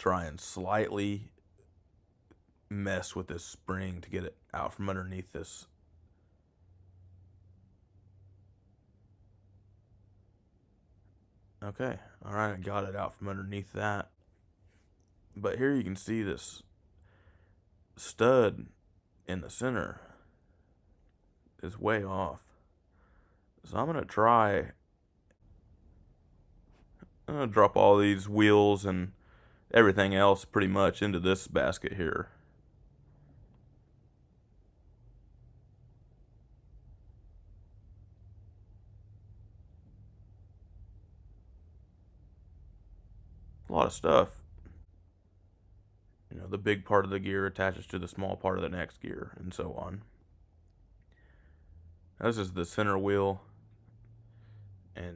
try and slightly mess with this spring to get it out from underneath this. Okay, alright, I got it out from underneath that. But here you can see this stud in the center is way off. So I'm gonna drop all these wheels and everything else pretty much into this basket here. A lot of stuff. You know, the big part of the gear attaches to the small part of the next gear, and so on. This is the center wheel, and